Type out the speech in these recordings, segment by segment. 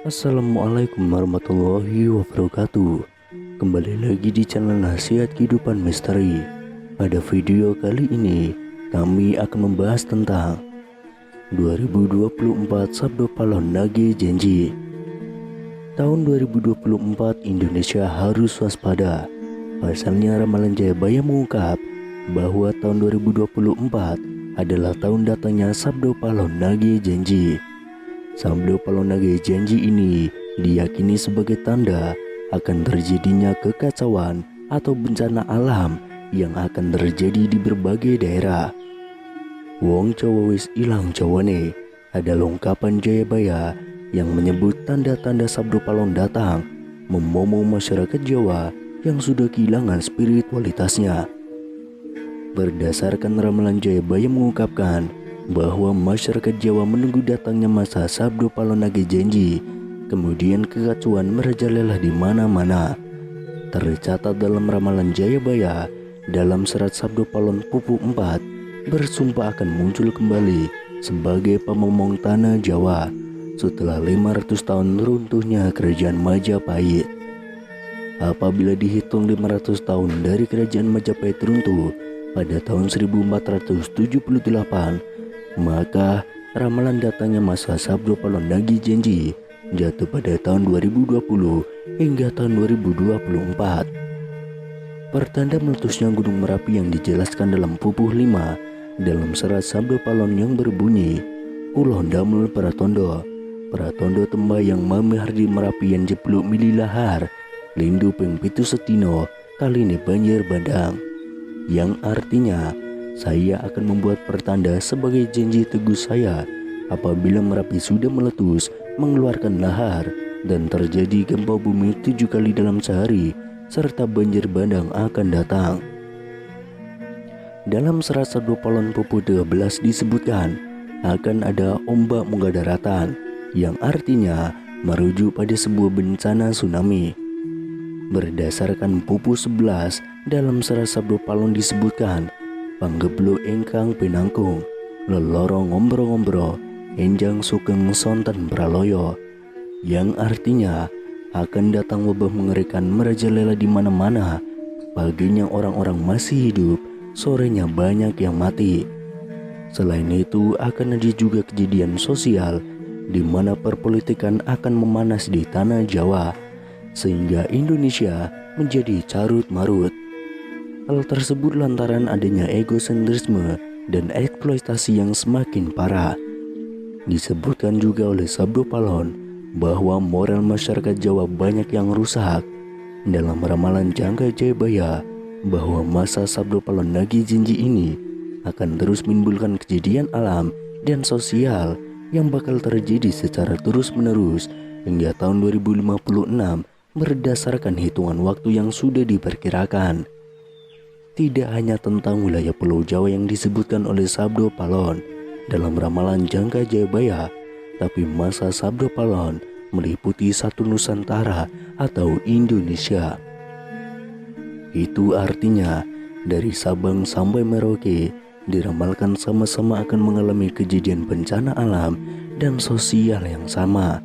Assalamualaikum warahmatullahi wabarakatuh. Kembali lagi di channel Nasihat Kehidupan Misteri. Pada video kali ini kami akan membahas tentang 2024 Sabdo Palon Nage Janji. Tahun 2024 Indonesia harus waspada. Pasalnya ramalan Jayabaya mengungkap bahwa tahun 2024 adalah tahun datangnya Sabdo Palon Nage Janji. Sabdo Palon Nage Janji ini diyakini sebagai tanda akan terjadinya kekacauan atau bencana alam yang akan terjadi di berbagai daerah. Wong Jawa wis ilang Jawane adalah ungkapan Jayabaya yang menyebut tanda-tanda Sabdo Palon datang memomo masyarakat Jawa yang sudah kehilangan spiritualitasnya. Berdasarkan ramalan Jayabaya mengungkapkan bahwa masyarakat Jawa menunggu datangnya masa Sabdo Palon Nage Janji, kemudian kekacauan merajalela di mana-mana. Tercatat dalam ramalan Jayabaya dalam serat Sabdo Palon Pupu 4 bersumpah akan muncul kembali sebagai pemomong tanah Jawa setelah 500 tahun runtuhnya kerajaan Majapahit. Apabila dihitung 500 tahun dari kerajaan Majapahit runtuh pada tahun 1478, maka ramalan datangnya masa Sabdo Palon Nage Janji jatuh pada tahun 2020 hingga tahun 2024. Pertanda meletusnya Gunung Merapi yang dijelaskan dalam Pupuh 5 dalam serat Sabdo Palon yang berbunyi, Ulo Damel Pratondo, Pratondo tembah yang mamihar di Merapi yang jepluk mililahar, lindu peng pitu setino kaline banjir bandang, yang artinya saya akan membuat pertanda sebagai janji teguh saya apabila Merapi sudah meletus mengeluarkan lahar dan terjadi gempa bumi 7 kali dalam sehari serta banjir bandang akan datang. Dalam serat Sabdo Palon Pupu 13 disebutkan akan ada ombak munggah daratan yang artinya merujuk pada sebuah bencana tsunami. Berdasarkan Pupu 11 dalam serat Sabdo Palon disebutkan panggeblo engkang pinangkung lelorong ngombro-ngombro enjang sugeng sonten praloyo, yang artinya akan datang wabah mengerikan merajalela di mana-mana. Paginya orang-orang masih hidup, sorenya banyak yang mati. Selain itu akan ada juga kejadian sosial di mana perpolitikan akan memanas di tanah Jawa sehingga Indonesia menjadi carut marut. Hal tersebut lantaran adanya egosentrisme dan eksploitasi yang semakin parah. Disebutkan juga oleh Sabdo Palon bahwa moral masyarakat Jawa banyak yang rusak. Dalam ramalan Jangka Jayabaya bahwa masa Sabdo Palon Nage Janji ini akan terus menimbulkan kejadian alam dan sosial yang bakal terjadi secara terus-menerus hingga tahun 2056 berdasarkan hitungan waktu yang sudah diperkirakan. Tidak hanya tentang wilayah Pulau Jawa yang disebutkan oleh Sabdo Palon dalam ramalan Jangka Jayabaya, tapi masa Sabdo Palon meliputi satu Nusantara atau Indonesia. Itu artinya dari Sabang sampai Merauke diramalkan sama-sama akan mengalami kejadian bencana alam dan sosial yang sama.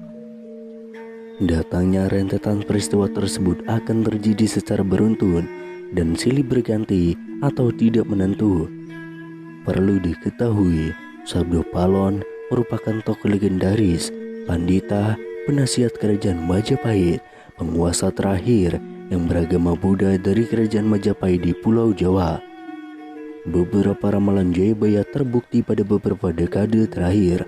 Datangnya rentetan peristiwa tersebut akan terjadi secara beruntun dan silih berganti atau tidak menentu. Perlu diketahui, Sabdo Palon merupakan tokoh legendaris, pandita, penasihat kerajaan Majapahit, penguasa terakhir yang beragama Buddha dari kerajaan Majapahit di Pulau Jawa. Beberapa ramalan Jayabaya terbukti pada beberapa dekade terakhir.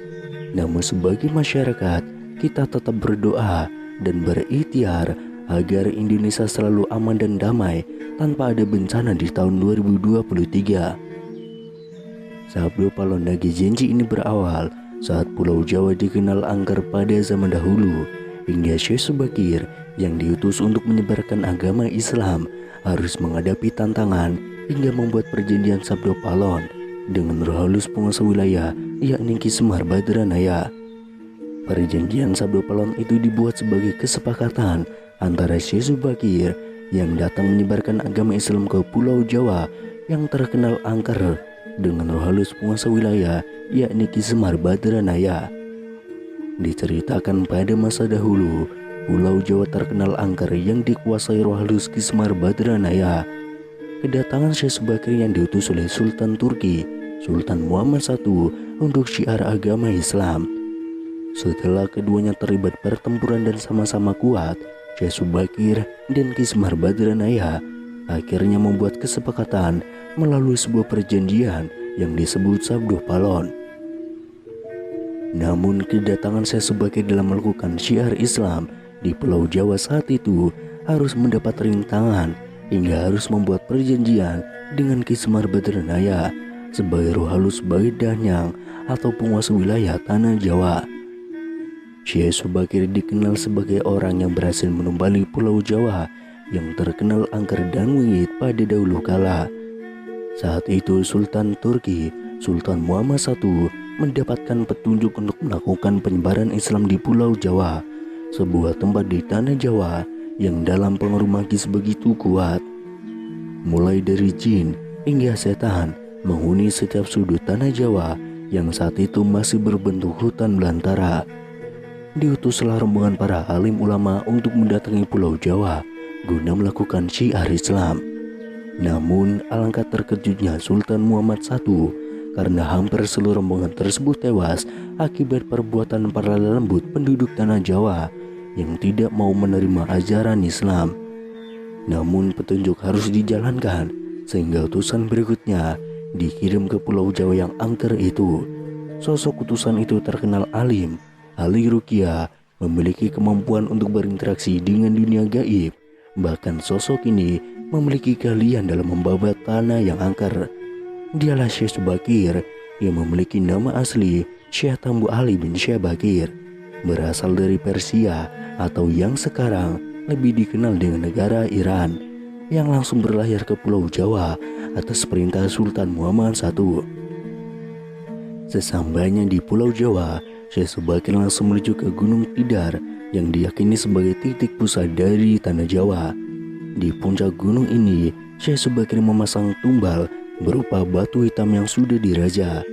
Namun sebagai masyarakat, kita tetap berdoa dan berikhtiar agar Indonesia selalu aman dan damai tanpa ada bencana di tahun 2023. Sabdo Palon Nage Janji ini berawal saat Pulau Jawa dikenal angker pada zaman dahulu, hingga Syekh Subakir yang diutus untuk menyebarkan agama Islam harus menghadapi tantangan hingga membuat perjanjian Sabdo Palon dengan roh halus penguasa wilayah yakni Ki Semar Badranaya. Perjanjian Sabdo Palon itu dibuat sebagai kesepakatan antara Syekh Subakir yang datang menyebarkan agama Islam ke Pulau Jawa yang terkenal angker dengan roh halus penguasa wilayah yakni Ki Semar Badranaya. Diceritakan pada masa dahulu, Pulau Jawa terkenal angker yang dikuasai roh halus Ki Semar Badranaya. Kedatangan Syekh Subakir yang diutus oleh Sultan Turki, Sultan Muhammad I, untuk syiar agama Islam. Setelah keduanya terlibat pertempuran dan sama-sama kuat, Syekh Subakir dan Ki Semar Badranaya akhirnya membuat kesepakatan melalui sebuah perjanjian yang disebut Sabdo Palon. Namun kedatangan Syekh Subakir dalam melakukan syiar Islam di Pulau Jawa saat itu harus mendapat rintangan hingga harus membuat perjanjian dengan Ki Semar Badranaya sebagai roh halus Bait Danyang atau penguasa wilayah Tanah Jawa. Syekh Subakir dikenal sebagai orang yang berhasil menumbali Pulau Jawa yang terkenal angker dan wingit pada dahulu kala. Saat itu Sultan Turki, Sultan Muhammad I, mendapatkan petunjuk untuk melakukan penyebaran Islam di Pulau Jawa, sebuah tempat di Tanah Jawa yang dalam pengaruh magis begitu kuat. Mulai dari jin hingga setan menghuni setiap sudut Tanah Jawa yang saat itu masih berbentuk hutan belantara. Diutuslah rombongan para alim ulama untuk mendatangi Pulau Jawa guna melakukan syiar Islam. Namun alangkah terkejutnya Sultan Muhammad I karena hampir seluruh rombongan tersebut tewas akibat perbuatan para lembut penduduk Tanah Jawa yang tidak mau menerima ajaran Islam. Namun petunjuk harus dijalankan sehingga utusan berikutnya dikirim ke Pulau Jawa yang angker itu. Sosok utusan itu terkenal alim, ahli ruqyah, memiliki kemampuan untuk berinteraksi dengan dunia gaib. Bahkan sosok ini memiliki keahlian dalam membabat tanah yang angker. Dialah Syekh Subakir yang memiliki nama asli Syekh Tambu Ali bin Syekh Bakir, berasal dari Persia atau yang sekarang lebih dikenal dengan negara Iran, yang langsung berlayar ke Pulau Jawa atas perintah Sultan Muhammad I. Sesambanya di Pulau Jawa, Syekh Subakir langsung menuju ke Gunung Tidar yang diyakini sebagai titik pusat dari Tanah Jawa. Di puncak gunung ini, Syekh Subakir memasang tumbal berupa batu hitam yang sudah diraja.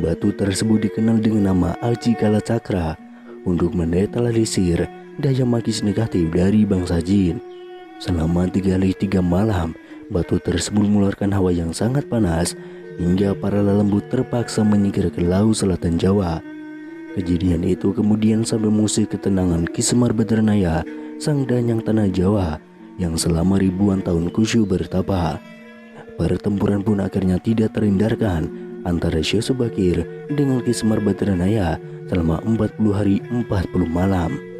Batu tersebut dikenal dengan nama Aji Kala Cakra untuk menetralisir daya magis negatif dari bangsa jin. Selama 3 hari 3 malam, batu tersebut mengeluarkan hawa yang sangat panas hingga para lelembut terpaksa menyingkir ke Laut Selatan Jawa. Kejadian itu kemudian sampai mengusik ketenangan Ki Semar Badranaya, sang danyang Tanah Jawa yang selama ribuan tahun khusyuk bertapa. Pertempuran pun akhirnya tidak terhindarkan antara Syekh Subakir dengan Ki Semar Badranaya selama 40 hari 40 malam.